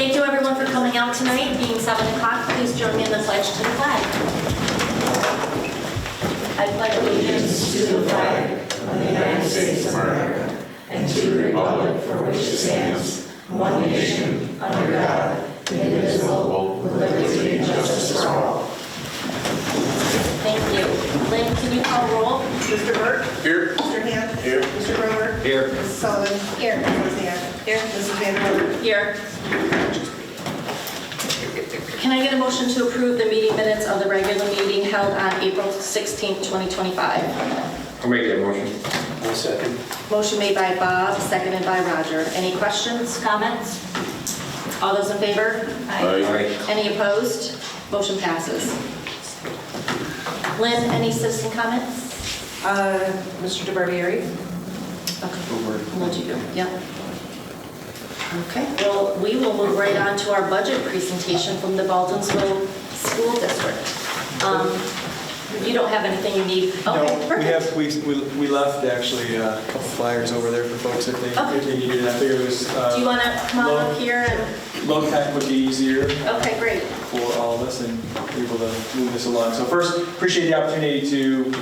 Thank you everyone for coming out tonight. Being 7 o'clock, please join me in the pledge to the flag. I pledge allegiance to the flag of the United States of America and to the republic for which it stands, one nation, under God, indivisible, with liberty and justice for all. Thank you. Lynn, can you call roll? Mr. Burke? Here. Mr. Hand? Here. Mr. Grover? Here. Mrs. Sullivan? Here. Mrs. Hand? Here. Mrs. Vanderbilt? Here. Can I get a motion to approve the meeting minutes of the regular meeting held on April 16th, 2025? I'll make that motion. I'll second. Motion made by Bob, seconded by Roger. Any questions, comments? All those in favor? Aye. Any opposed? Motion passes. Lynn, any citizen comments? Mr. DeBarbieri? Okay. We'll do, yeah. Okay, well, we will move right on to our budget presentation from the Baldwinsville School District. You don't have anything you need? Okay, No, perfect. we left actually a couple flyers over there for folks if they needed it. I figured it was Do you want to come on up here? And... low tech would be easier Okay, great. for all of us and be able to move this along. So first, appreciate the opportunity to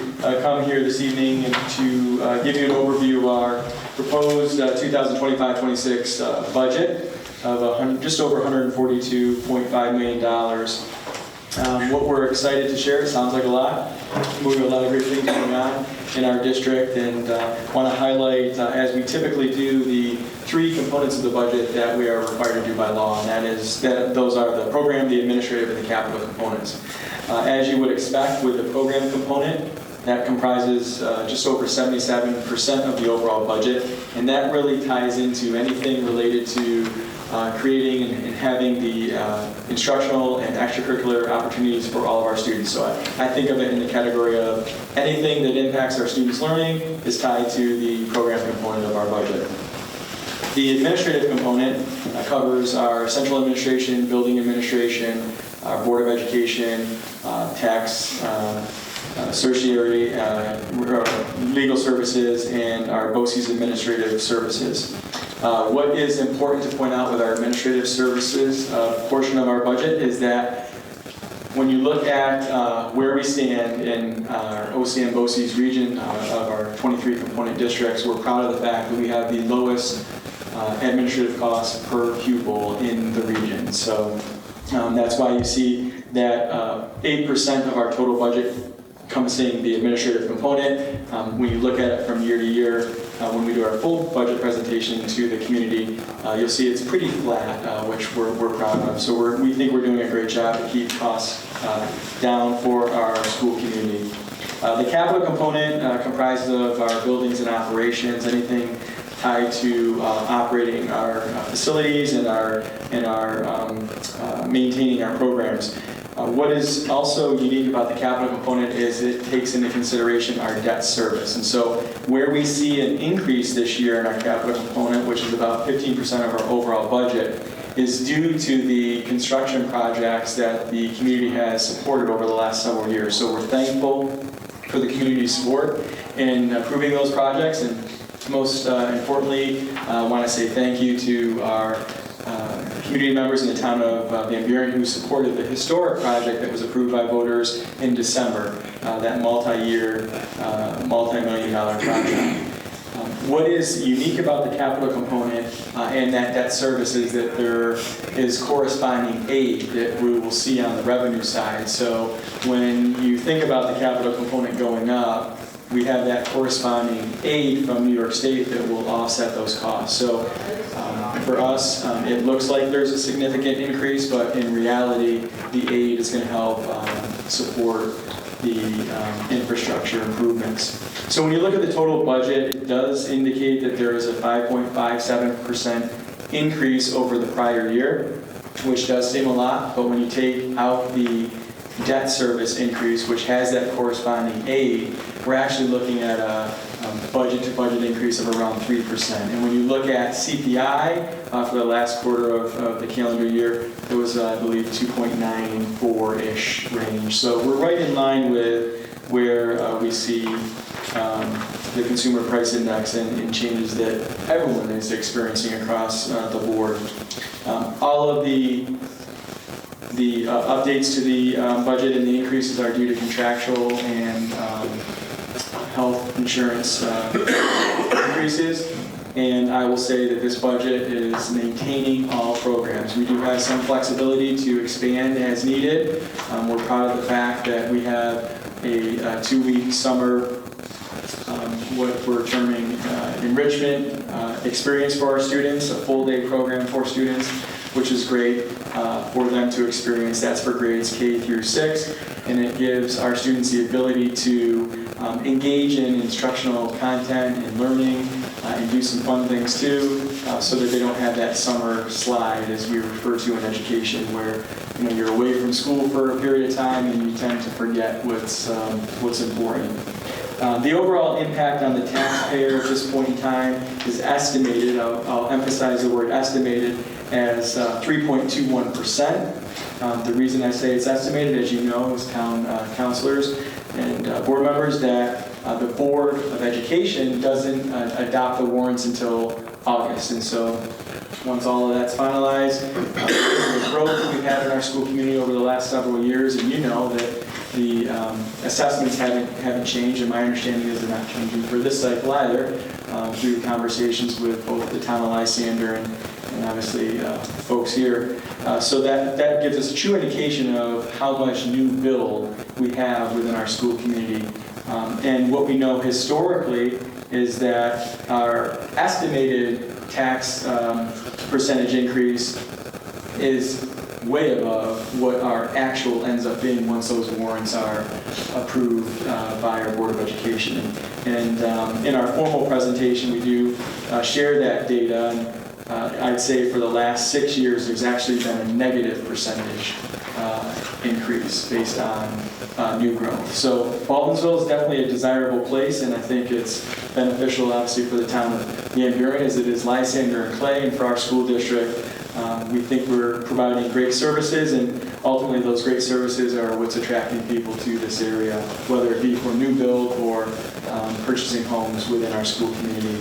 come here this evening and to give you an overview of our proposed 2025-26 budget of just over $142.5 million. What we're excited to share, it sounds like a lot. We've got a lot of great things going on in our district, and want to highlight, as we typically do, the three components of the budget that we are required to do by law, and those are the program, the administrative, and the capital components. As you would expect with the program component, that comprises just over 77% of the overall budget, and that really ties into anything related to creating and having the instructional and extracurricular opportunities for all of our students. So I think of it in the category of anything that impacts our students' learning is tied to the program component of our budget. The administrative component covers our central administration, building administration, our Board of Education, tax, tertiary, legal services, and our BOCES administrative services. What is important to point out with our administrative services portion of our budget is that when you look at where we stand in our OCN BOCES region of our 23 component districts, we're proud of the fact that we have the lowest administrative costs per pupil in the region. So that's why you see that 8% of our total budget encompassing the administrative component. When you look at it from year to year, when we do our full budget presentation to the community, you'll see it's pretty flat, which we're proud of. So we think we're doing a great job to keep costs down for our school community. The capital component comprises of our buildings and operations, anything tied to operating our facilities and maintaining our programs. What is also unique about the capital component is it takes into consideration our debt service. And so where we see an increase this year in our capital component, which is about 15% of our overall budget, is due to the construction projects that the community has supported over the last several years. So we're thankful for the community's support in approving those projects. And most importantly, I want to say thank you to our community members in the town of Van Buren who supported the historic project that was approved by voters in December, that multi-year, multi-million-dollar project. What is unique about the capital component and that debt service is that there is corresponding aid that we will see on the revenue side. So when you think about the capital component going up, we have that corresponding aid from New York State that will offset those costs. So for us, it looks like there's a significant increase, but in reality, the aid is going to help support the infrastructure improvements. So when you look at the total budget, it does indicate that there is a 5.57% increase over the prior year, which does seem a lot, but when you take out the debt service increase, which has that corresponding aid, we're actually looking at a budget-to-budget increase of around 3%. And when you look at CPI for the last quarter of the calendar year, it was, I believe, 2.94-ish range. So we're right in line with where we see the consumer price index and changes that everyone is experiencing across the board. All of the updates to the budget and the increases are due to contractual and health insurance increases. And I will say that this budget is maintaining all programs. We do have some flexibility to expand as needed. We're proud of the fact that we have a 2-week summer, what we're terming enrichment experience for our students, a full-day program for students, which is great for them to experience. That's for grades K through 6, and it gives our students the ability to engage in instructional content and learning and do some fun things too, so that they don't have that summer slide, as we refer to in education, where you're away from school for a period of time and you tend to forget what's important. The overall impact on the taxpayer at this point in time is estimated, I'll emphasize the word estimated, as 3.21%. The reason I say it's estimated, as you know, as town councilors and board members, that the Board of Education doesn't adopt the warrants until August. And so once all of that's finalized, the growth that we've had in our school community over the last several years, and you know that the assessments haven't changed, and my understanding is they're not changing for this cycle either, through conversations with both the town of Lysander and obviously folks here. So that gives us a true indication of how much new build we have within our school community. And what we know historically is that our estimated tax percentage increase is way above what our actual ends up being once those warrants are approved by our Board of Education. And in our formal presentation, we do share that data. And I'd say for the last 6 years, there's actually been a negative percentage increase based on new growth. So Baldwinsville is definitely a desirable place, and I think it's beneficial, obviously, for the town of Van Buren as it is Lysander and Clay, and for our school district. We think we're providing great services, and ultimately those great services are what's attracting people to this area, whether it be for new build or purchasing homes within our school community.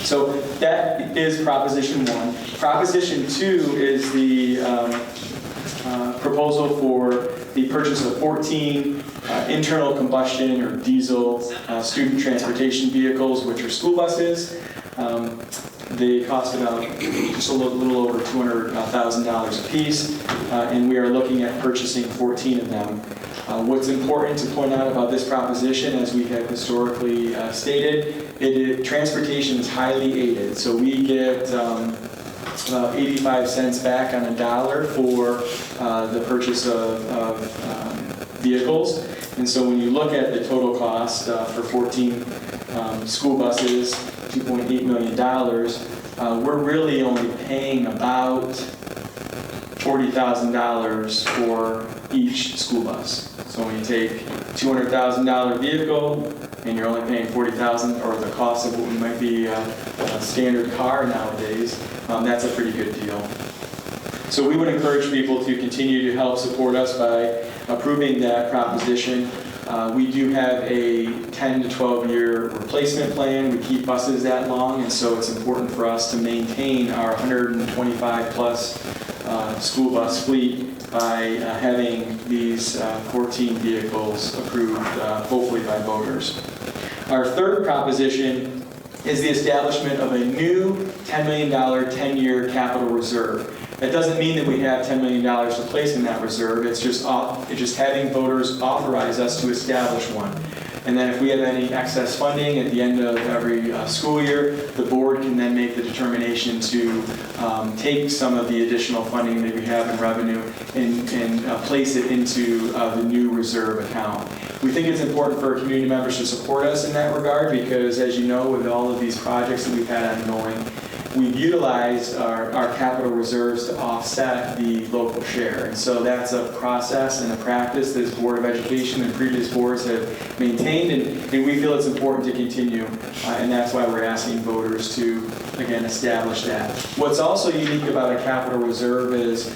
So that is Proposition 1. Proposition 2 is the proposal for the purchase of 14 internal combustion or diesel student transportation vehicles, which are school buses. They cost about just a little over $200,000 a piece, and we are looking at purchasing 14 of them. What's important to point out about this proposition, as we have historically stated, transportation is highly aided. So we get about 85 cents back on a dollar for the purchase of vehicles. And so when you look at the total cost for 14 school buses, $2.8 million, we're really only paying about $40,000 for each school bus. So when you take $200,000 vehicle and you're only paying $40,000, or the cost of what might be a standard car nowadays, that's a pretty good deal. So we would encourage people to continue to help support us by approving that proposition. We do have a 10 to 12 year replacement plan. We keep buses that long, and so it's important for us to maintain our 125 plus school bus fleet by having these 14 vehicles approved, hopefully by voters. Our third proposition is the establishment of a new $10 million 10-year capital reserve. That doesn't mean that we have $10 million to place in that reserve. It's just having voters authorize us to establish one. And then if we have any excess funding at the end of every school year, the board can then make the determination to take some of the additional funding that we have in revenue and place it into the new reserve account. We think it's important for our community members to support us in that regard because, as you know, with all of these projects that we've had ongoing, we've utilized our capital reserves to offset the local share. And so that's a process and a practice that this Board of Education and previous boards have maintained, and we feel it's important to continue. And that's why we're asking voters to, again, establish that. What's also unique about a capital reserve is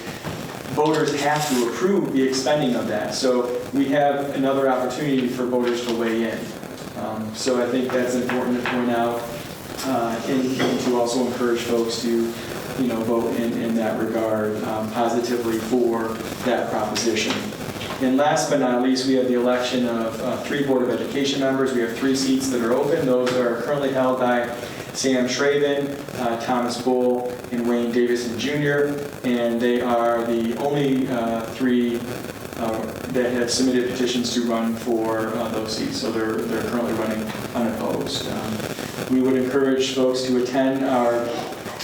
voters have to approve the expending of that. So we have another opportunity for voters to weigh in. So I think that's important to point out, and to also encourage folks to, vote in that regard positively for that proposition. And last but not least, we have the election of 3 Board of Education members. We have 3 seats that are open. Those are currently held by Sam Shraven, Thomas Bull, and Wayne Davison Jr. And they are the only 3 that have submitted petitions to run for those seats. So they're currently running unopposed. We would encourage folks to attend our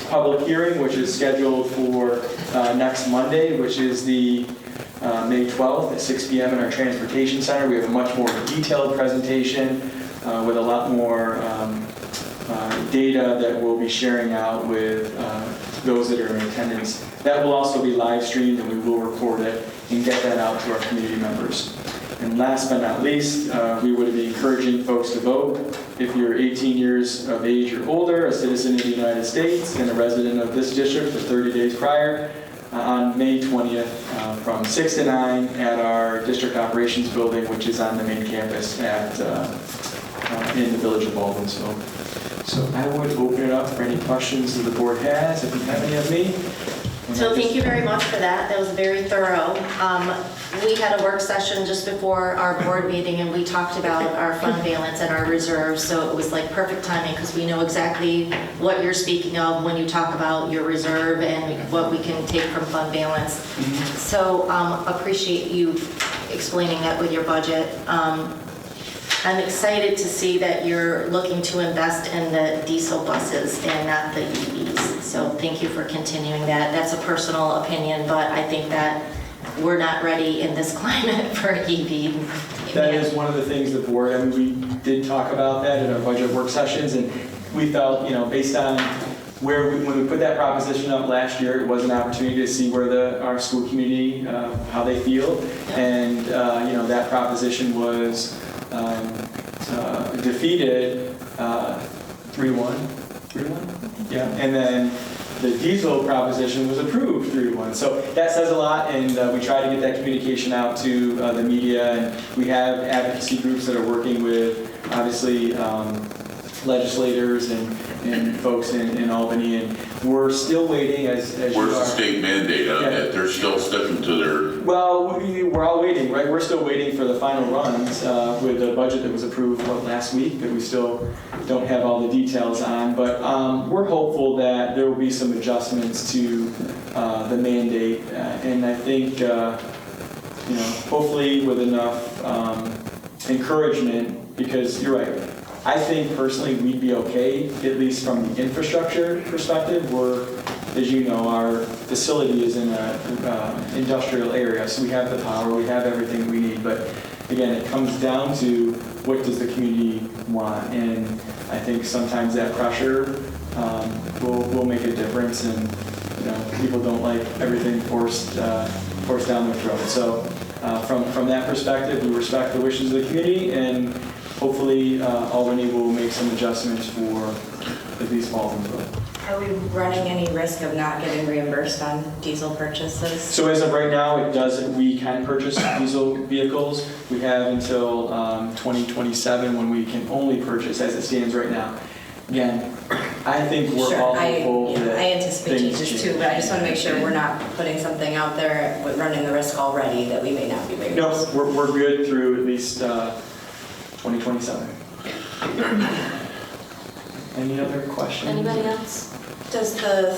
public hearing, which is scheduled for next Monday, which is the May 12th at 6 p.m. in our Transportation Center. We have a much more detailed presentation with a lot more data that we'll be sharing out with those that are in attendance. That will also be live streamed, and we will record it and get that out to our community members. And last but not least, we would be encouraging folks to vote. If you're 18 years of age or older, a citizen of the United States, and a resident of this district for 30 days prior, on May 20th from 6 to 9 at our District Operations Building, which is on the main campus in the Village of Baldwinsville. So I would open it up for any questions that the board has, if you have any of me. So thank you very much for that. That was very thorough. We had a work session just before our board meeting, and we talked about our fund balance and our reserves. So it was like perfect timing, because we know exactly what you're speaking of when you talk about your reserve and what we can take from fund balance. So appreciate you explaining that with your budget. I'm excited to see that you're looking to invest in the diesel buses and not the EVs. So thank you for continuing that. That's a personal opinion, but I think that we're not ready in this climate for EV. That is one of the things the board, we did talk about that in our budget work sessions, and we felt, based on when we put that proposition up last year, it was an opportunity to see where our school community, how they feel, and that proposition was defeated 3-1. Yeah, and then the diesel proposition was approved 3-1. So that says a lot, and we try to get that communication out to the media, and we have advocacy groups that are working with, obviously, legislators and folks in Albany, and we're still waiting as Where's you are. the state mandate on that? They're still sticking to their... Well, we're all waiting, right? We're still waiting for the final runs with the budget that was approved last week that we still don't have all the details on. But we're hopeful that there will be some adjustments to the mandate, and I think hopefully with enough encouragement, because you're right. I think personally we'd be okay, at least from the infrastructure perspective. As you know, our facility is in an industrial area, so we have the power, we have everything we need. But again, it comes down to what does the community want, and I think sometimes that pressure will make a difference, and people don't like everything forced down their throat. So from that perspective, we respect the wishes of the community, and hopefully Albany will make some adjustments for at least Baldwinsville. Are we running any risk of not getting reimbursed on diesel purchases? So as of right now, we can purchase diesel vehicles. We have until 2027 when we can only purchase as it stands right now. Again, I think we're all hopeful that I anticipate changes too, but I just want to make sure we're not putting something out there with running the risk already that we may not be reimbursed. No, we're good through at least 2027. Any other questions? Anybody else? Does the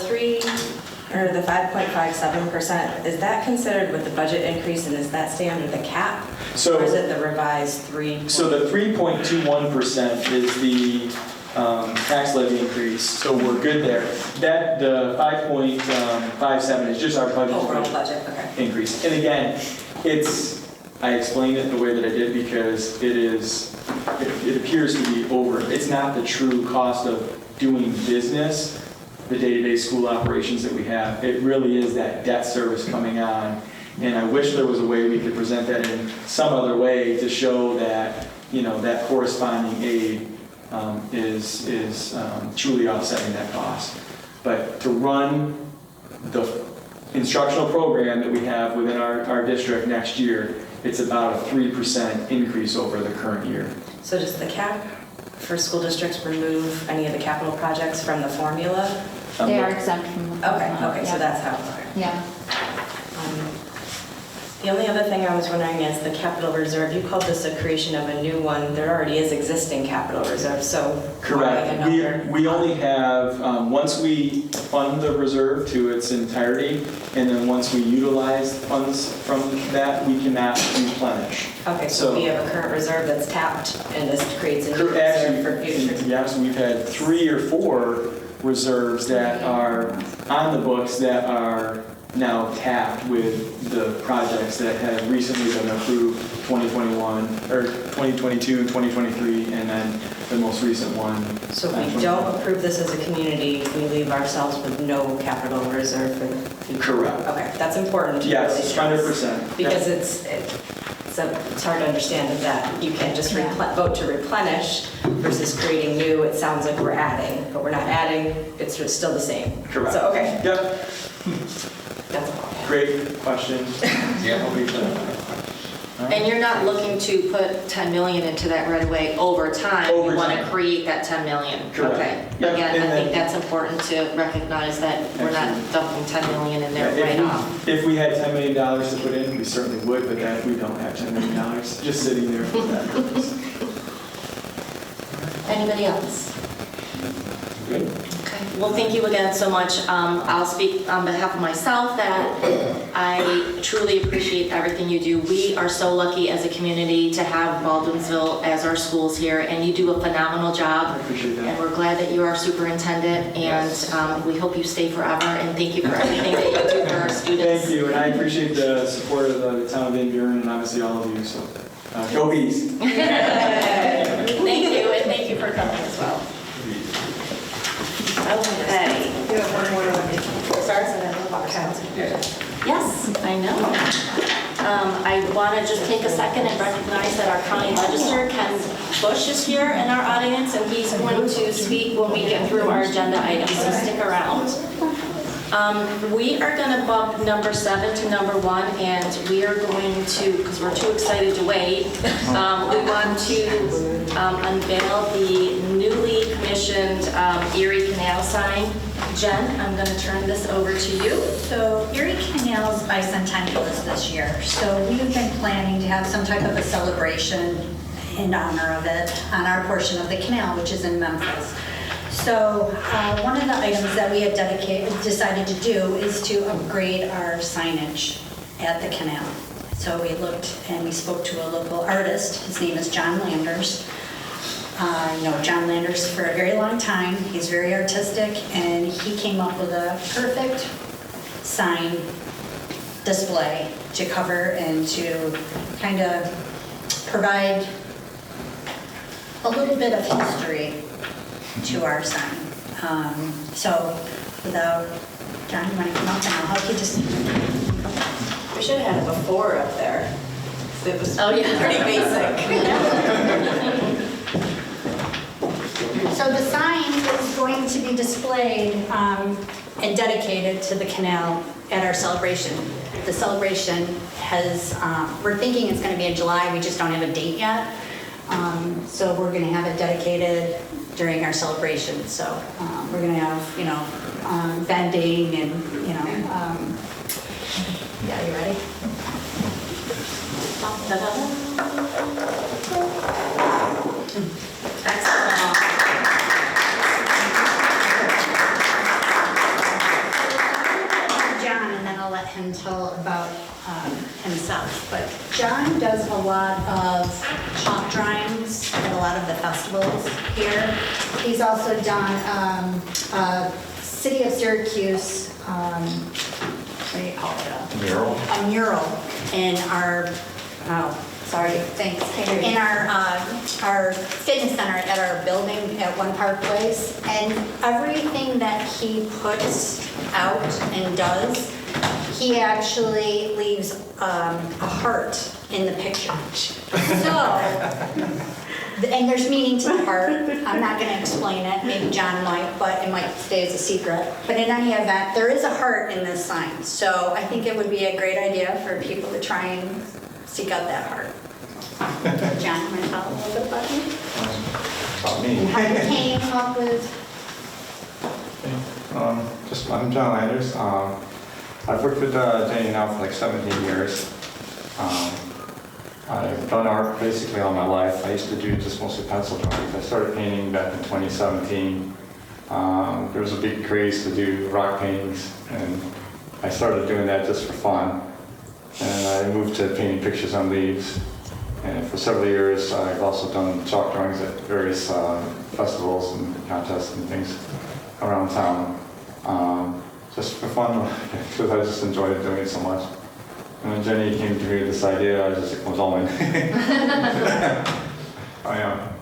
5.57%, is that considered with the budget increase, and does that stay under the cap? So, or is it the revised 3? So the 3.21% is the tax levy increase, so we're good there. The 5.57 is just our budget. Overall budget, okay. Increase. And again, I explained it the way that I did because it appears to be over. It's not the true cost of doing business, the day-to-day school operations that we have. It really is that debt service coming on. And I wish there was a way we could present that in some other way to show that, that corresponding aid is truly offsetting that cost. But to run the instructional program that we have within our district next year, it's about a 3% increase over the current year. So does the cap for school districts remove any of the capital projects from the formula? They are exempt from the. Okay, so that's how. Yeah. The only other thing I was wondering is the capital reserve. You called this a creation of a new one. There already is existing capital reserve, so. Correct. why another? We only have, once we fund the reserve to its entirety, and then once we utilize funds from that, we cannot replenish. Okay, so we have a current reserve that's tapped, and this creates a new reserve Actually, for future. yes, we've had 3 or 4 reserves that are on the books that are now tapped with the projects that have recently been approved, 2021, or 2022, 2023, and then the most recent one. So if we don't approve this as a community, we leave ourselves with no capital reserve for the future? Correct. Okay, that's important to Yes, really stress. 100%. Because it's hard to understand that you can't just vote to replenish versus creating new. It sounds like we're adding, but we're not adding, it's still the same. Correct. So, okay, Yep, that's all. great question. Yeah. I'll be sure. And you're not looking to put 10 million into that right away over time? Over You want to time. create that 10 million? Correct. Okay. Yeah, Again, and I think then- that's important to recognize that we're not Absolutely. dumping 10 million in there Yeah, right off. if we had $10 million to put in, we certainly would, but that we don't have $10 million just sitting there for that purpose. Anybody else? Good. Okay. Well, thank you again so much. I'll speak on behalf of myself that I truly appreciate everything you do. We are so lucky as a community to have Baldwinsville as our schools here, and you do a phenomenal I job. appreciate And that. we're glad that you are superintendent, and we hope you stay forever, and thank you for everything that you do for our students. Thank you, and I appreciate the support of the town of Buren and obviously all of you, so go bees. Thank you, and thank you for coming as well. Okay. You have one more to me. Yes, I know. I want to just take a second and recognize that our county legislator, Ken Bush, is here in our audience, and he's going to speak when we get through our agenda items, so stick around. We are going to bump number 7 to number 1, and we are going to, because we're too excited to wait, we want to unveil the newly commissioned Erie Canal sign. Jen, I'm going to turn this over to you. So Erie Canal's bicentennial is this year, so we have been planning to have some type of a celebration in honor of it on our portion of the canal, which is in Memphis. So one of the items that we had decided to do is to upgrade our signage at the canal. So we looked and we spoke to a local artist. His name is John Landers. I know John Landers for a very long time. He's very artistic, and he came up with a perfect sign display to cover and to kind of provide a little bit of history to our sign. So without, John, you want to come up and I'll help you just... We should have had it before up there. It was Oh, yeah. pretty basic. So the sign is going to be displayed and dedicated to the canal at our celebration. The celebration has, we're thinking it's going to be in July, we just don't have a date yet. So we're going to have it dedicated during our celebration. So we're going to have, vending and, yeah, you ready? Excellent. John, and then I'll let him tell about himself. But John does a lot of chalk drawings at a lot of the festivals here. He's also done City of Syracuse, what do you call it? A mural in our, thanks. In our fitness center at our building at One Park Place. And everything that he puts out and does, he actually leaves a heart in the picture. So And there's meaning to the heart. I'm not going to explain it. Maybe John might, but it might stay as a secret. But in any event, there is a heart in this sign. So I think it would be a great idea for people to try and seek out that heart. John, you want to tell a little bit about you? About me. And how you came up with... I'm John Landers. I've worked with Jenny now for like 17 years. I've done art basically all my life. I used to do just mostly pencil drawings. I started painting back in 2017. There was a big craze to do rock paintings, and I started doing that just for fun. And I moved to painting pictures on leaves. And for several years, I've also done chalk drawings at various festivals and contests and things around town. Just for fun, because I just enjoyed doing it so much. And when Jenny came to me with this idea, I just was all in. I am.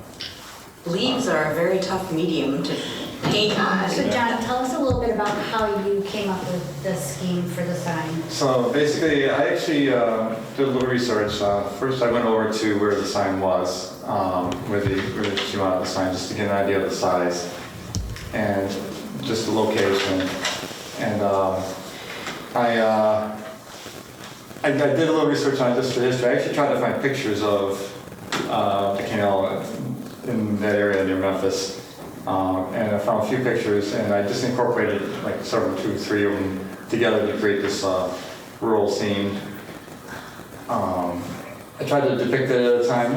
Leaves are a very tough medium to paint on. So John, tell us a little bit about how you came up with the scheme for the sign. So basically, I actually did a little research. First, I went over to where the sign was, where she wanted the sign, just to get an idea of the size and just the location. And I did a little research on just the history. I actually tried to find pictures of the canal in that area near Memphis. And I found a few pictures, and I just incorporated like two, three of them together to create this rural scene. I tried to depict it at a time,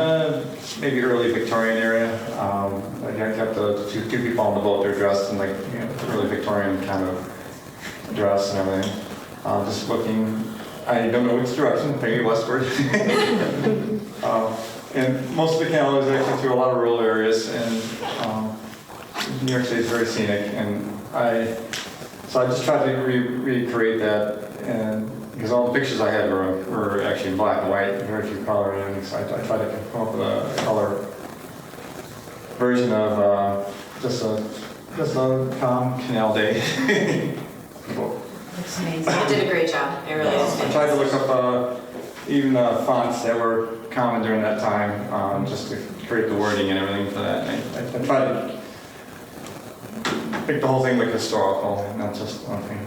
maybe early Victorian area. I kept the two people on the boat. They're dressed in like early Victorian kind of dress and everything. Just looking. I don't know which direction, maybe westward. And most of the canal is actually through a lot of rural areas, and New York State is very scenic. And so I just tried to recreate that, and because all the pictures I had were actually in black and white, very few color and everything. So I tried to come up with a color version of just a calm canal day. Looks amazing. You did a great job. It really is. I tried to look up even fonts that were common during that time, just to create the wording and everything for that. I tried to make the whole thing look historical, not just one thing.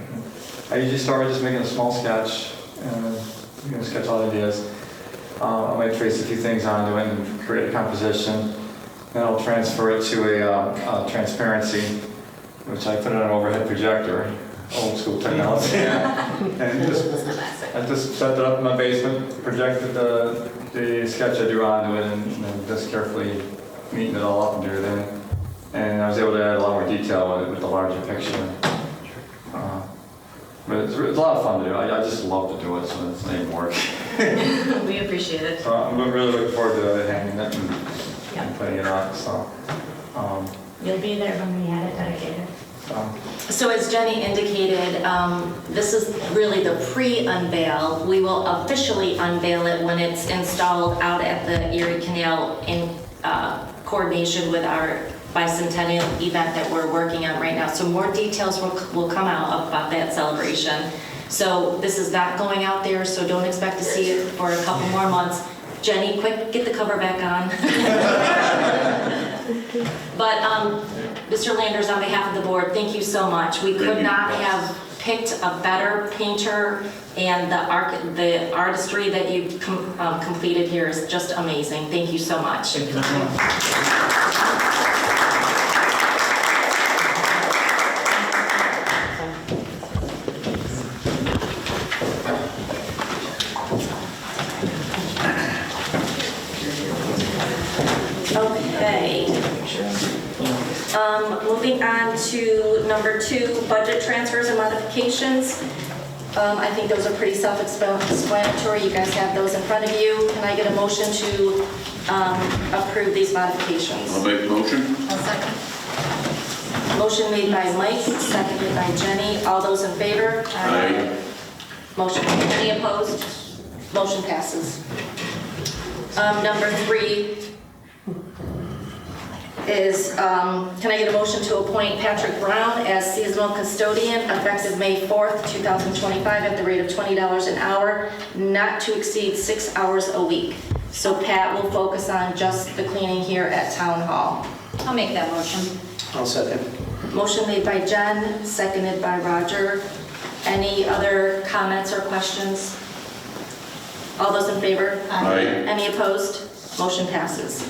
I usually start with just making a small sketch, and sketch all the ideas. I might trace a few things onto it and create a composition. Then I'll transfer it to a transparency, which I put on an overhead projector. Old school technology. And I just set that up in my basement, projected the sketch I drew onto it, and just carefully neaten it all up and do everything. And I was able to add a lot more detail with the larger picture. But it's a lot of fun to do. I just love to do it, so it's not even work. We appreciate it. So I'm really looking forward to hanging it and putting it on. So You'll be there when we had it dedicated. So as Jenny indicated, this is really the pre-unveil. We will officially unveil it when it's installed out at the Erie Canal in coordination with our bicentennial event that we're working on right now. So more details will come out about that celebration. So this is not going out there, so don't expect to see it for a couple more months. Jenny, quick, get the cover back on. But Mr. Landers, on behalf of the board, thank you so much. We could not have picked a better painter, and the artistry that you completed here is just amazing. Thank you so much. Thank you. Okay. Moving on to number 2, budget transfers and modifications. I think those are pretty self-explanatory. You guys have those in front of you. Can I get a motion to approve these modifications? I'll make the motion. I'll second. Motion made by Mike, seconded by Jenny. All those in favor? Aye. Motion. Any opposed? Motion passes. Number 3 is, can I get a motion to appoint Patrick Brown as seasonal custodian effective May 4th, 2025 at the rate of $20 an hour, not to exceed 6 hours a week. So Pat will focus on just the cleaning here at Town Hall. I'll make that motion. I'll second. Motion made by Jen, seconded by Roger. Any other comments or questions? All those in favor? Aye. Any opposed? Motion passes.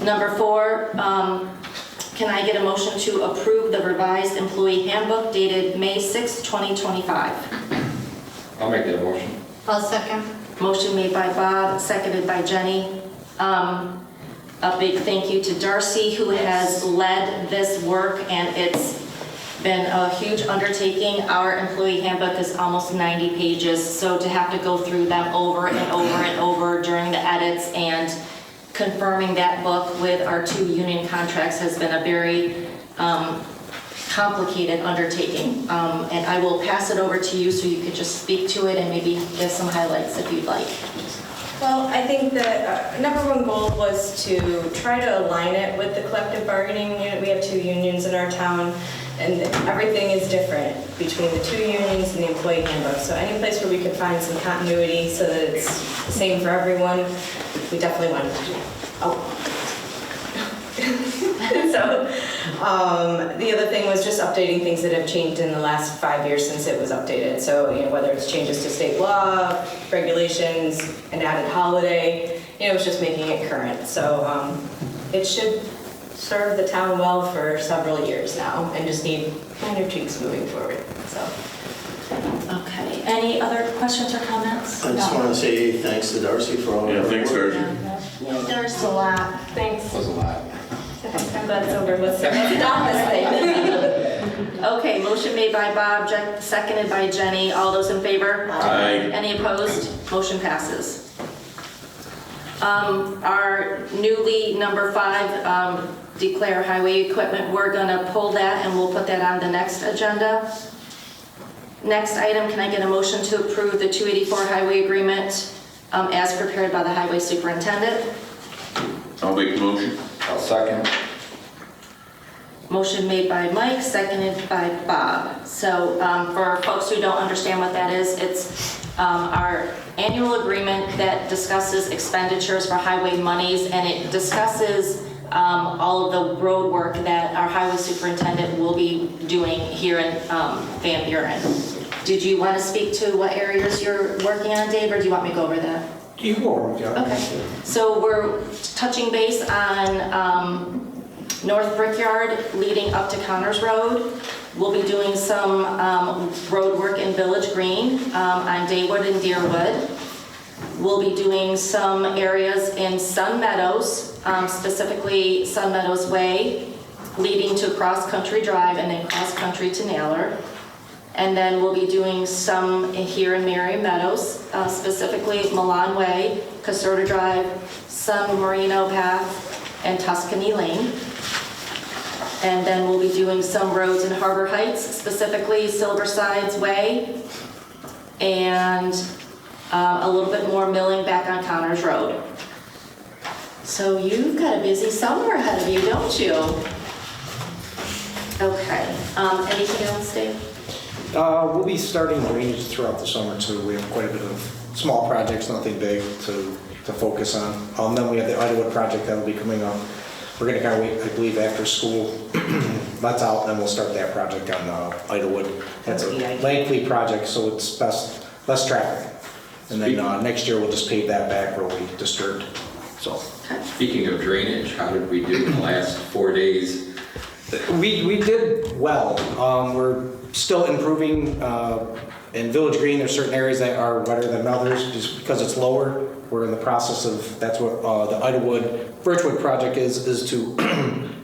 Number 4, can I get a motion to approve the revised employee handbook dated May 6, 2025? I'll make that motion. I'll second. Motion made by Bob, seconded by Jenny. A big thank you to Darcy, who has led this work, and it's been a huge undertaking. Our employee handbook is almost 90 pages, so to have to go through them over and over and over during the edits and confirming that book with our 2 union contracts has been a very complicated undertaking. And I will pass it over to you so you could just speak to it and maybe give some highlights if you'd like. Well, I think the number one goal was to try to align it with the collective bargaining unit. We have 2 unions in our town, and everything is different between the 2 unions and the employee handbook. So any place where we could find some continuity so that it's the same for everyone, we definitely wanted to do. So the other thing was just updating things that have changed in the last 5 years since it was updated. So, whether it's changes to state law, regulations, an added holiday, it's just making it current. So it should serve the town well for several years now and just need minor tweaks moving forward. So. Okay, any other questions or comments? I just want to say thanks to Darcy for all Yeah, her thanks, work. Darcy. There's a lot. Thanks. That was a lot. I'm glad it's over with. Stop this thing. Okay, motion made by Bob, seconded by Jenny. All those in favor? Aye. Any opposed? Motion passes. Our newly number 5, declare highway equipment, we're gonna pull that and we'll put that on the next agenda. Next item, can I get a motion to approve the 284 highway agreement as prepared by the highway superintendent? I'll make the motion. I'll second. Motion made by Mike, seconded by Bob. So for folks who don't understand what that is, it's our annual agreement that discusses expenditures for highway monies, and it discusses all of the road work that our highway superintendent will be doing here in Van Buren. Did you want to speak to what areas you're working on, Dave, or do you want me to go over that? You go over, yeah. Okay, so we're touching base on North Brickyard leading up to Connors Road. We'll be doing some road work in Village Green on Daywood and Deerwood. We'll be doing some areas in Sun Meadows, specifically Sun Meadows Way, leading to Cross Country Drive and then Cross Country to Naylor. And then we'll be doing some here in Merriam Meadows, specifically Milan Way, Caserta Drive, Sun Marino Path, and Tuscany Lane. And then we'll be doing some roads in Harbor Heights, specifically Silversides Way, and a little bit more milling back on Connors Road. So you've got a busy summer ahead of you, don't you? Okay, anything else, Dave? We'll be starting drainage throughout the summer too. We have quite a bit of small projects, nothing big to focus on. Then we have the Idlewood project that will be coming up. We're gonna kind of wait, I believe, after school lets out, and then we'll start that project on Idlewood. That's a lengthy project, so it's less traffic. And then next year we'll just pave that back where we disturbed. So. Speaking of drainage, how did we do in the last 4 days? We did well. We're still improving. In Village Green, there's certain areas that are wetter than others just because it's lower. We're in the process of, that's what the Idlewood, Birchwood project is to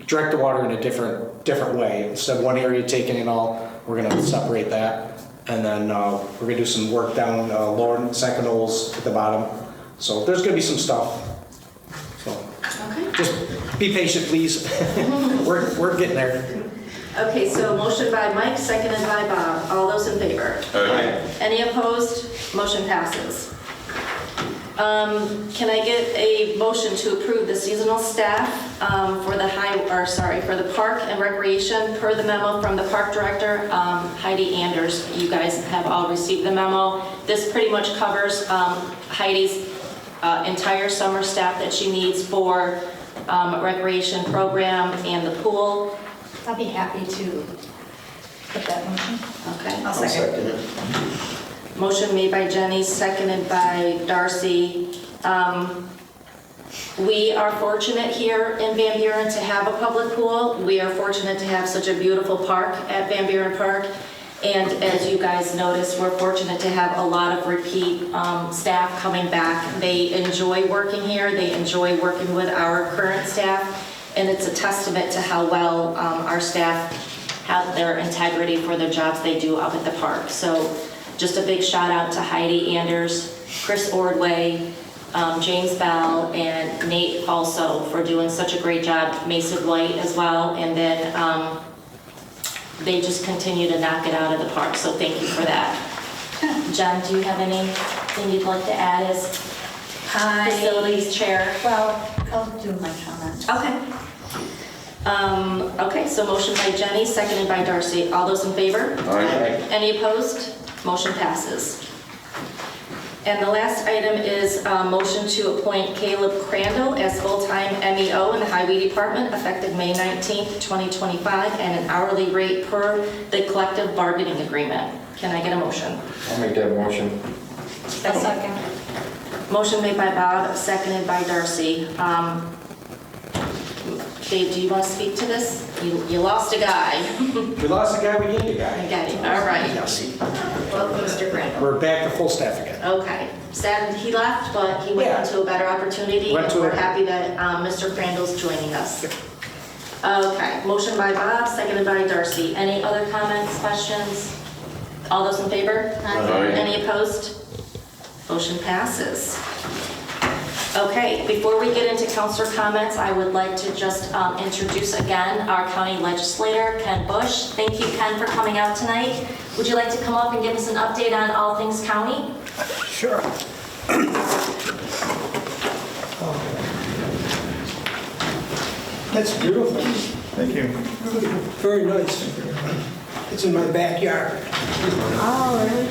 direct the water in a different way. Instead of one area taking it all, we're gonna separate that. And then we're gonna do some work down Lauren Secondols at the bottom. So there's gonna be some stuff. So Okay. just be patient, please. We're getting there. Okay, so motion by Mike, seconded by Bob. All those in favor? Aye. Any opposed? Motion passes. Can I get a motion to approve the seasonal staff for the for the park and recreation per the memo from the park director, Heidi Anders? You guys have all received the memo. This pretty much covers Heidi's entire summer staff that she needs for recreation program and the pool. I'll be happy to put that motion. Okay. I'll I'll second. second it. Motion made by Jenny, seconded by Darcy. We are fortunate here in Van Buren to have a public pool. We are fortunate to have such a beautiful park at Van Buren Park. And as you guys noticed, we're fortunate to have a lot of repeat staff coming back. They enjoy working here. They enjoy working with our current staff. And it's a testament to how well our staff have their integrity for their jobs they do up at the park. So just a big shout out to Heidi Anders, Chris Ordway, James Bell, and Nate also for doing such a great job, Mason White as well, and then they just continue to knock it out of the park, so thank you for that. Jen, do you have anything you'd like to add as facilities chair? Well, I'll do my comment. Okay. Okay, so motion by Jenny, seconded by Darcy. All those in favor? Aye. Any opposed? Motion passes. And the last item is a motion to appoint Caleb Crandall as full-time MEO in the Highway Department effective May 19th, 2025, at an hourly rate per the collective bargaining agreement. Can I get a motion? I'll make that motion. A second. Motion made by Bob, seconded by Darcy. Dave, do you want to speak to this? You lost a guy. We lost a guy, we gained a guy. I got it. All right. Yes. Welcome, Mr. Crandall. We're back to full staff again. Okay. Sad he left, but he went Yeah. into a better opportunity, Went and to we're a- happy that Mr. Crandall's joining us. Okay, motion by Bob, seconded by Darcy. Any other comments, questions? All those in favor? Aye. Any opposed? Motion passes. Okay, before we get into councilor comments, I would like to just introduce again our county legislator, Ken Bush. Thank you, Ken, for coming out tonight. Would you like to come up and give us an update on all things county? Sure. That's beautiful. Thank you. Very nice. It's in my backyard. Oh, really?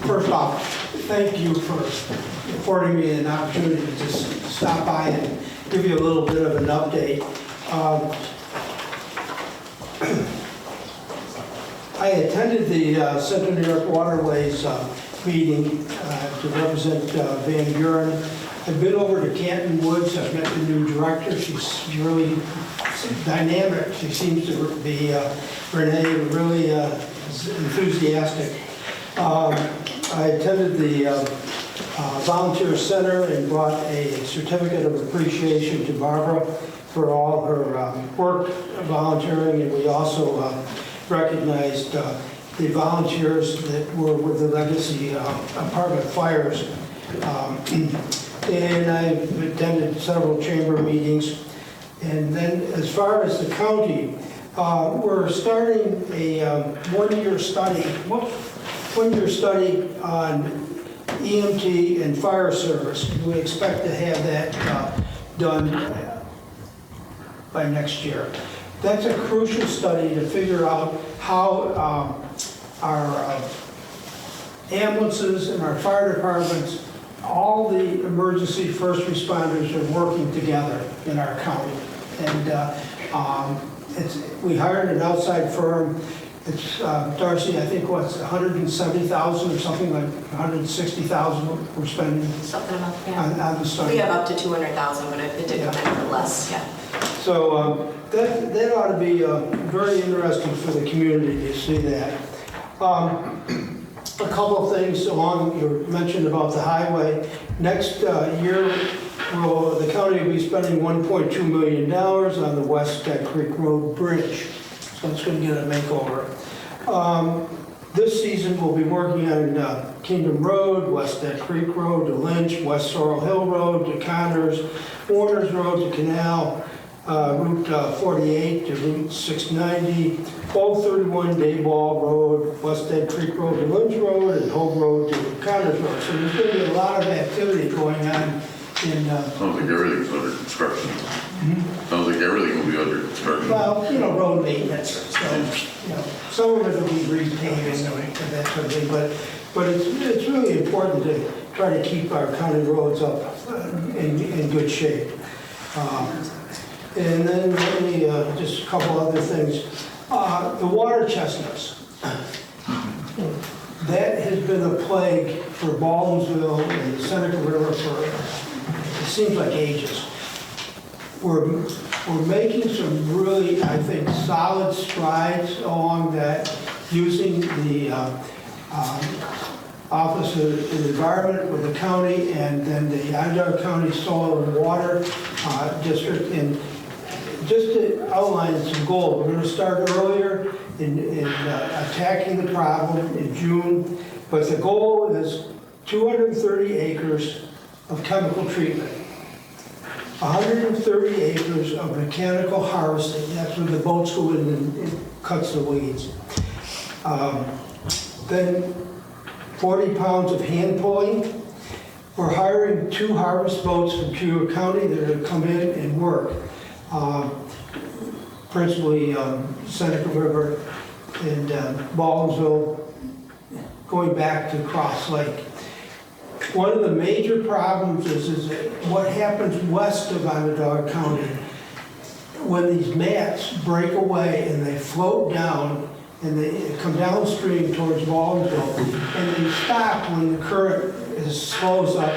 First off, thank you for affording me an opportunity to just stop by and give you a little bit of an update. I attended the Central New York Waterways meeting to represent Van Buren. I've been over to Canton Woods. I've met the new director. She's really dynamic. She seems to be, Renee, really enthusiastic. I attended the volunteer center and brought a certificate of appreciation to Barbara for all her work volunteering, and we also recognized the volunteers that were with the Legacy Apartment Fires. And I've attended several chamber meetings. And then as far as the county, we're starting a one-year study on EMT and fire service. We expect to have that done by next year. That's a crucial study to figure out how our ambulances and our fire departments, all the emergency first responders are working together in our county. And we hired an outside firm. It's, Darcy, I think what's $170,000 or something like $160,000 we're spending Something about that. on the study. We have up to 200,000, but it did come in for less, yeah. So that ought to be very interesting for the community to see that. A couple of things along, you mentioned about the highway. Next year, the county will be spending $1.2 million on the West Creek Road Bridge. So it's going to get a makeover. This season, we'll be working on Kingdom Road, West Dead Creek Road to Lynch, West Sorrel Hill Road to Connors, Warner's Road to Canal, Route 48 to Route 690, Old 31 Dayball Road, West Dead Creek Road to Lynch Road, and Hope Road to Connors Road. So there's going to be a lot of activity going on in... Sounds like everything's under construction. Sounds like everything will be under construction. Well, road maintenance, so, some of it will be repaving and that sort of thing, but it's really important to try to keep our county roads up in good shape. And then let me, just a couple other things. The water chestnuts. That has been a plague for Baldwinsville and the Seneca River for, it seems like ages. We're making some really, I think, solid strides along that, using the Office of the Environment with the county, and then the Onondaga County Soil and Water District. And just to outline some goals, we're going to start earlier in attacking the problem in June, but the goal is 230 acres of chemical treatment, 130 acres of mechanical harvesting. That's when the boats go in and cuts the weeds. Then 40 pounds of hand pulling. We're hiring 2 harvest boats from Cuyahoga County that are going to come in and work. Principally Seneca River and Baldwinsville, going back to Cross Lake. One of the major problems is what happens west of Onondaga County when these mats break away and they float down and they come downstream towards Baldwinsville, and they stop when the current slows up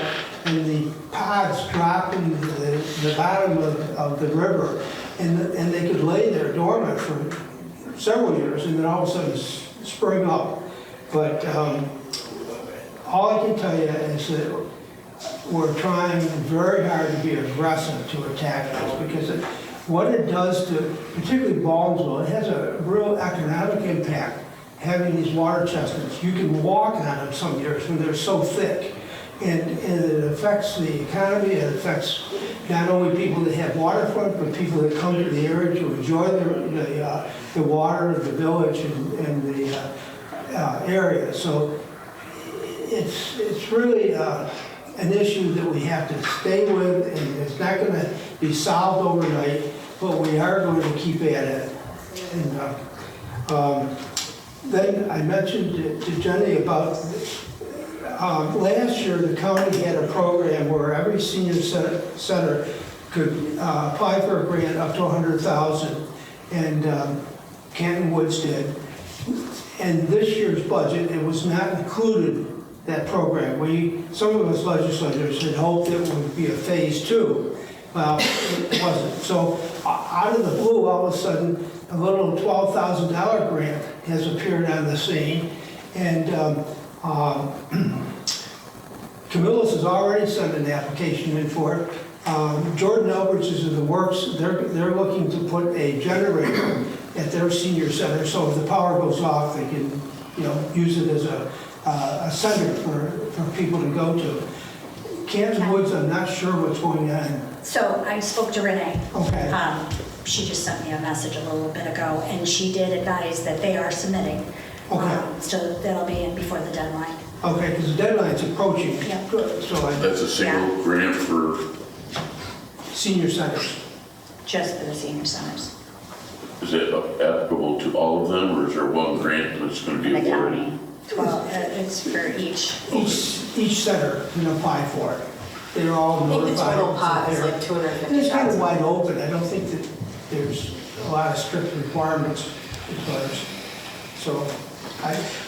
and the pods drop into the bottom of the river, and they could lay there dormant for several years and then all of a sudden spring up. But all I can tell you is that we're trying very hard to be aggressive to attack this, because what it does to, particularly Baldwinsville, it has a real economic impact having these water chestnuts. You can walk on them some years when they're so thick. And it affects the economy. It affects not only people that have waterfront, but people that come to the area to enjoy the water of the village and the area. So it's really an issue that we have to stay with, and it's not going to be solved overnight, but we are going to keep at it. And then I mentioned to Jenny about last year the county had a program where every senior center could apply for a grant up to $100,000, and Canton Woods did. And this year's budget, it was not included, that program. Some of us legislators had hoped it would be a phase 2. Well, it wasn't. So out of the blue, all of a sudden, a little $12,000 grant has appeared on the scene. And Camillus has already sent an application in for it. Jordan Alberts is in the works. They're looking to put a generator at their senior center, so if the power goes off, they can, use it as a center for people to go to. Canton Woods, I'm not sure what's going on. So I spoke to Renee. Okay. She just sent me a message a little bit ago, and she did advise that they are submitting. Okay. So that'll be in before the deadline. Okay, because the deadline's approaching. Yeah. Good. So That's a single grant for, senior centers. Just for the senior centers. is it applicable to all of them, or is there one grant that's going to be The awarded? county. Well, it's for each. Each center can apply for it. They're all I think notified. the total pot is like 250,000. It's kind of wide open. I don't think that there's a lot of strict requirements as far as, so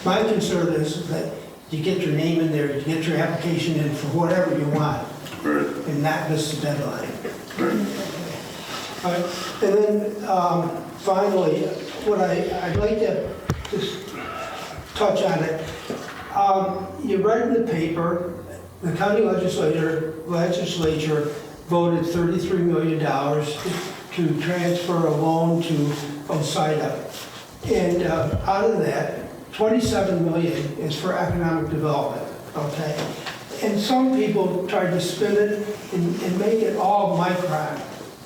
my concern is that you get your name in there, you get your application in for whatever you want, Right. and not miss the deadline. Right. All right. And then finally, what I'd like to just touch on it. You read in the paper, the county legislature voted $33 million to transfer a loan to OSIDA. And out of that, $27 million is for economic development, okay? And some people tried to spin it and make it all Micron,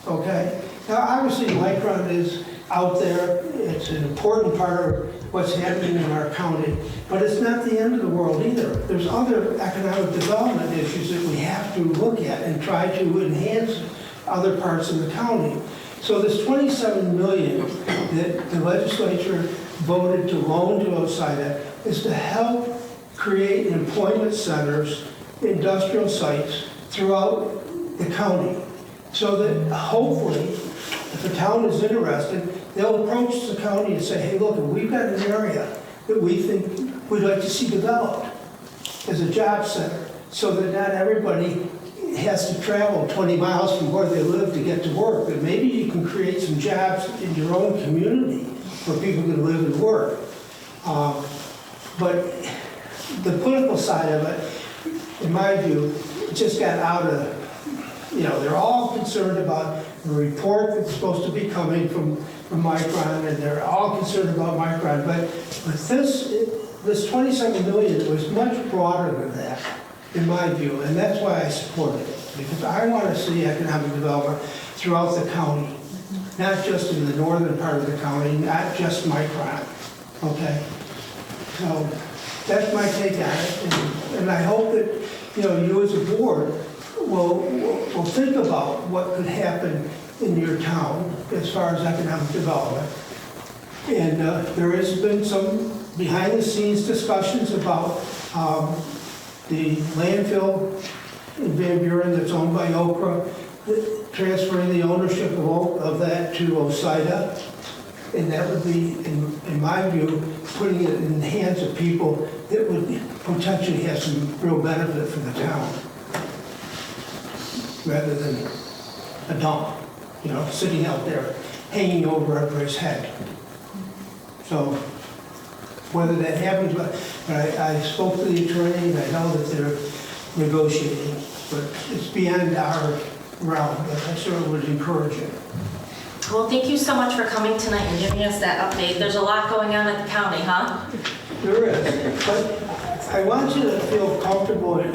okay? Now, obviously, Micron is out there. It's an important part of what's happening in our county, but it's not the end of the world either. There's other economic development issues that we have to look at and try to enhance other parts of the county. So this $27 million that the legislature voted to loan to OSIDA is to help create employment centers industrial sites throughout the county, so that hopefully, if the town is interested, they'll approach the county and say, hey, look, we've got an area that we think we'd like to see developed as a job center, so that not everybody has to travel 20 miles from where they live to get to work. But maybe you can create some jobs in your own community where people can live and work. But the political side of it, in my view, just got out of, they're all concerned about the report that's supposed to be coming from Micron, and they're all concerned about Micron. But this 27 million was much broader than that, in my view, and that's why I supported it. Because I want to see economic development throughout the county, not just in the northern part of the county, not just Micron, okay? So that's my take on it, and I hope that, you as a board will think about what could happen in your town as far as economic development. And there has been some behind-the-scenes discussions about the landfill in Van Buren that's owned by Okra, transferring the ownership of that to OSIDA. And that would be, in my view, putting it in the hands of people that would potentially have some real benefit for the town, rather than a dump, sitting out there, hanging over everybody's head. So, whether that happens, but I spoke to the attorney, and I know that they're negotiating, but it's beyond our realm, but I certainly would encourage it. Well, thank you so much for coming tonight and giving us that update. There's a lot going on at the county, huh? There is, but I want you to feel comfortable in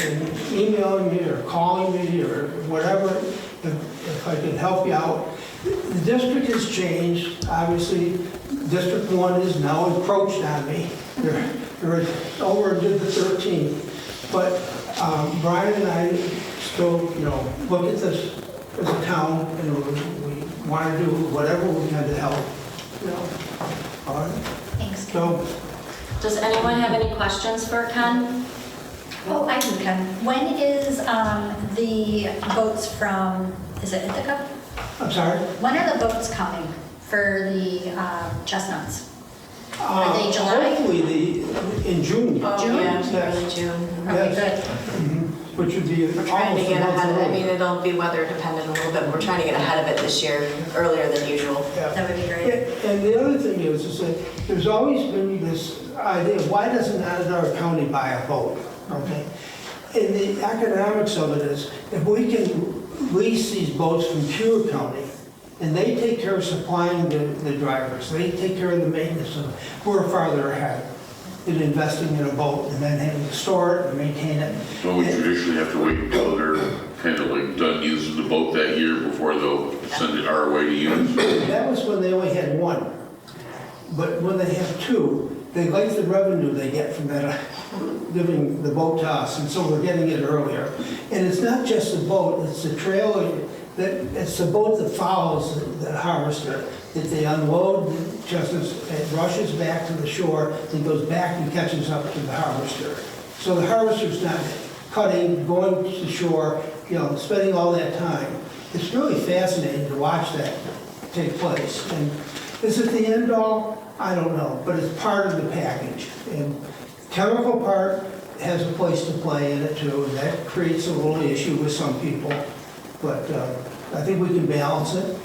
emailing me or calling me or whatever, if I can help you out. The district has changed, obviously. District 1 is now encroached on me. They're over into the 13th. But Brian and I still, look at this as a town, and we want to do whatever we can to help. All right. Thanks. So, Does anyone have any questions for Ken? Oh, I do, Ken. When is the boats from, is it Ithaca? I'm sorry. When are the boats coming for the chestnuts? Are they July? Hopefully in June. June? Yeah, early June. Okay, Yes. good. Which would be We're trying to almost get a month ahead of it. I early. mean, it'll be weather dependent a little bit, but we're trying to get ahead of it this year, earlier than usual. Yeah. That would be great. And the other thing is that there's always been this idea, why doesn't Onondaga County buy a boat, okay? And the economics of it is, if we can lease these boats from Pure County, and they take care of supplying the drivers, they take care of the maintenance of it, we're farther ahead in investing in a boat and then having to store it and maintain it. So we traditionally have to wait until they're kind of like done using the boat that year before they'll send it our way to use. That was when they only had one. But when they have two, they like the revenue they get from that, giving the boat to us, and so we're getting it earlier. And it's not just the boat, it's the trailer, it's the boat that follows the harvester, that they unload the chestnuts, it rushes back to the shore, then goes back and catches up to the harvester. So the harvester's not cutting, going to the shore, spending all that time. It's really fascinating to watch that take place. And is it the end all? I don't know, but it's part of the package. And the chemical part has a place to play in it too, and that creates a little issue with some people. But I think we can balance it.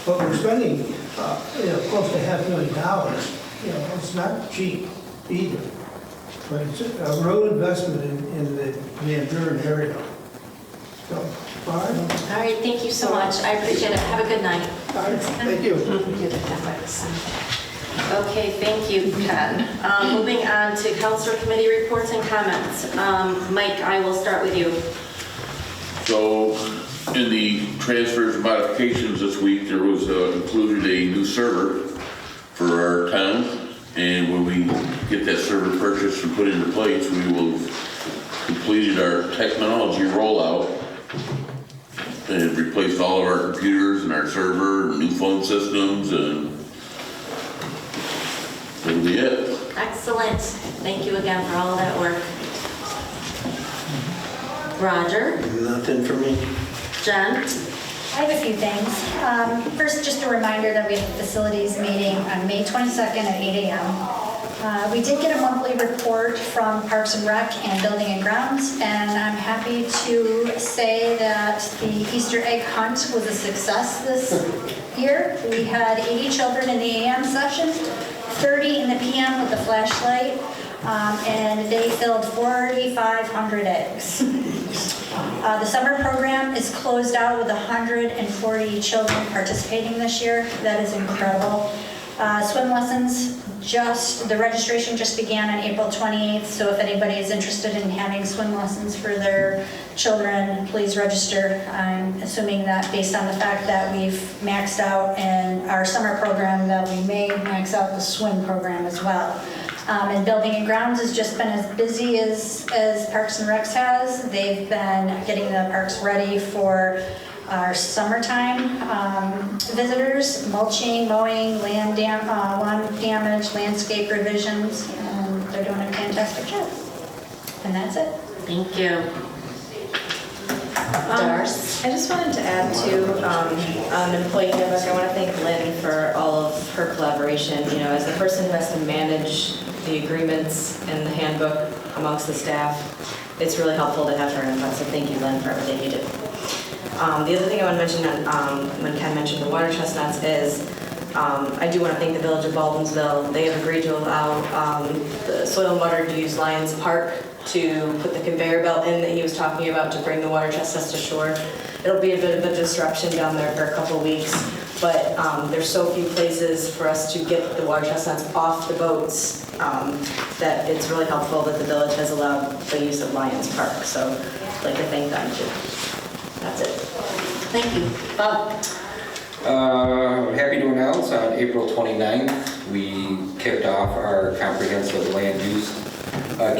But we're spending close to $500,000. It's not cheap either. But it's a real investment in the Van Buren area. So, all right. All right, thank you so much. I appreciate it. Have a good night. All right. Thank you. Okay, thank you, Ken. Moving on to council committee reports and comments. Mike, I will start with you. So in the transfers and modifications this week, there was included a new server for our town. And when we get that server purchased and put into place, we will have completed our technology rollout and replaced all of our computers and our server, and new phone systems, and that'll be it. Excellent. Thank you again for all of that work. Roger, Nothing for me. Jen, I have a few things. First, just a reminder that we have a facilities meeting on May 22nd at 8 a.m. We did get a monthly report from Parks and Rec and Building and Grounds, and I'm happy to say that the Easter egg hunt was a success this year. We had 80 children in the AM session, 30 in the PM with the flashlight, and they filled 4,500 eggs. The summer program is closed out with 140 children participating this year. That is incredible. Swim lessons, the registration just began on April 28th, so if anybody is interested in having swim lessons for their children, please register. I'm assuming that based on the fact that we've maxed out in our summer program, that we may max out the swim program as well. And Building and Grounds has just been as busy as Parks and Recs has. They've been getting the parks ready for our summertime visitors, mulching, mowing, lawn damage, landscape revisions, and they're doing a fantastic job. And that's it. thank you. Darce? I just wanted to add to on employee handbook, I want to thank Lynn for all of her collaboration. You know, as the person who has to manage the agreements and the handbook amongst the staff, it's really helpful to have her input, so thank you, Lynn, for everything you did. The other thing I want to mention when Ken mentioned the water chestnuts is I do want to thank the Village of Baldwinsville. They have agreed to allow the Soil and Water to use Lions Park to put the conveyor belt in that he was talking about to bring the water chestnuts to shore. It'll be a bit of a disruption down there for a couple weeks, but there's so few places for us to get the water chestnuts off the boats that it's really helpful that the village has allowed the use of Lions Park. So I'd like to thank them too. That's it. Thank you. Bob? I'm happy to announce on April 29th, we kicked off our comprehensive land use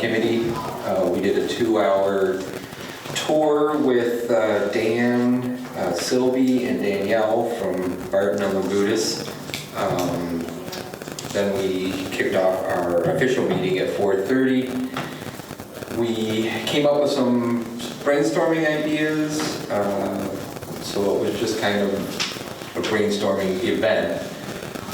committee. We did a 2-hour tour with Dan, Sylvie, and Danielle from Barton and Labutus. Then we kicked off our official meeting at 4:30. We came up with some brainstorming ideas, so it was just kind of a brainstorming event.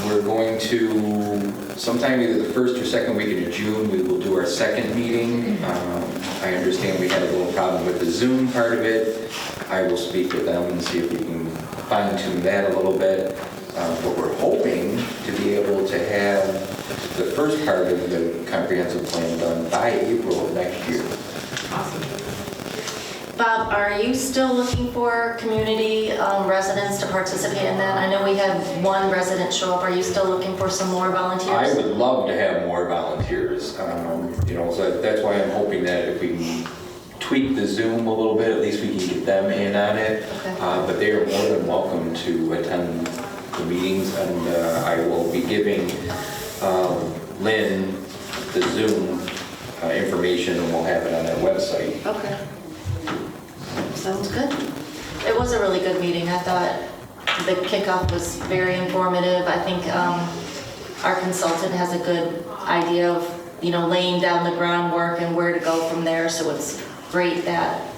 We're going to, sometime either the first or second week of June, we will do our second meeting. I understand we had a little problem with the Zoom part of it. I will speak with them and see if we can fine tune that a little bit. But we're hoping to be able to have the first part of the comprehensive plan done by April of next year. Awesome. Bob, are you still looking for community residents to participate in that? I know we had one resident show up. Are you still looking for some more volunteers? I would love to have more volunteers. So that's why I'm hoping that if we can tweak the Zoom a little bit, at least we can get them in on it. Okay. But they are more than welcome to attend the meetings, and I will be giving Lynn the Zoom information, and we'll have it on our website. Okay. Sounds good. It was a really good meeting. I thought the kickoff was very informative. I think our consultant has a good idea of, laying down the groundwork and where to go from there. So it's great that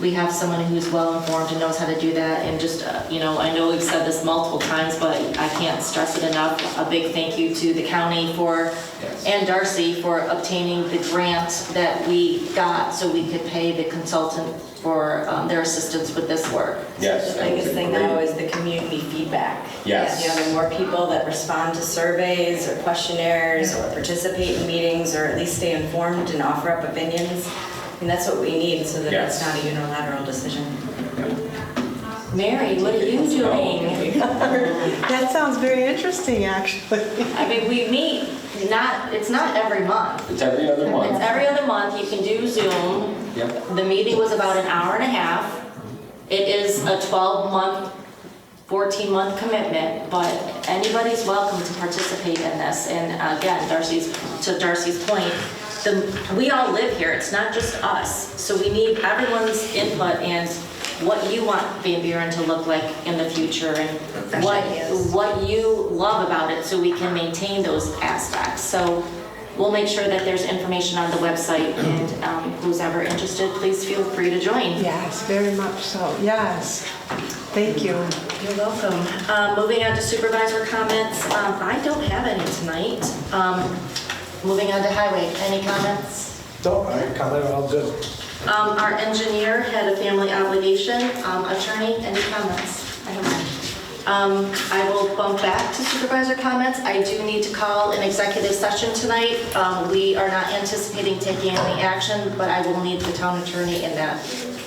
we have someone who's well informed and knows how to do that. And just, I know we've said this multiple times, but I can't stress it enough. A big thank you to the county and Darcy for obtaining the grant that we got so we could pay the consultant for their assistance with this work. Yes. The biggest thing now is the community feedback. Yes. The more people that respond to surveys or questionnaires or participate in meetings or at least stay informed and offer up opinions. That's what we need so that it's not a unilateral decision. Mary, what are you doing? That sounds very interesting, actually. I mean, we meet, it's not every month. It's every other month. It's every other month. You can do Zoom. Yep. The meeting was about an hour and a half. It is a 12-month, 14-month commitment, but anybody's welcome to participate in this. And again, to Darcy's point, we all live here. It's not just us. So we need everyone's input and what you want Van Buren to look like in the future and what you love about it so we can maintain those aspects. So we'll make sure that there's information on the website, and who's ever interested, please feel free to join. Yes, very much so. Yes. Thank you. You're welcome. Moving on to supervisor comments, I don't have any tonight. Moving on to highway, any comments? Don't, all right, comment, all good. Our engineer had a family obligation. Attorney, any comments? I will bump back to supervisor comments. I do need to call an executive session tonight. We are not anticipating taking any action, but I will need the town attorney in that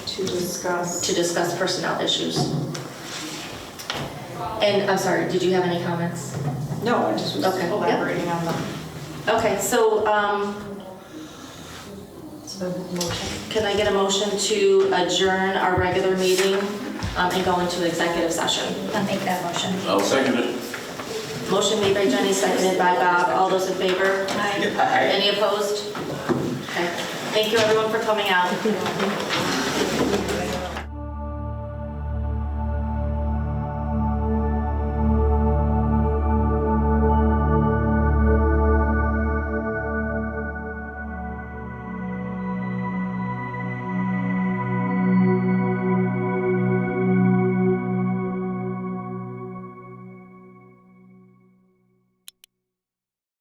To discuss personnel issues. And I'm sorry, did you have any comments? No, I just was Okay, yep. elaborating on them. Okay, so can I get a motion to adjourn our regular meeting and go into executive session? I'll make that motion. I'll second it. Motion made by Jenny, seconded by Bob. All those in favor? Aye. Any opposed? Okay. Thank you everyone for coming out.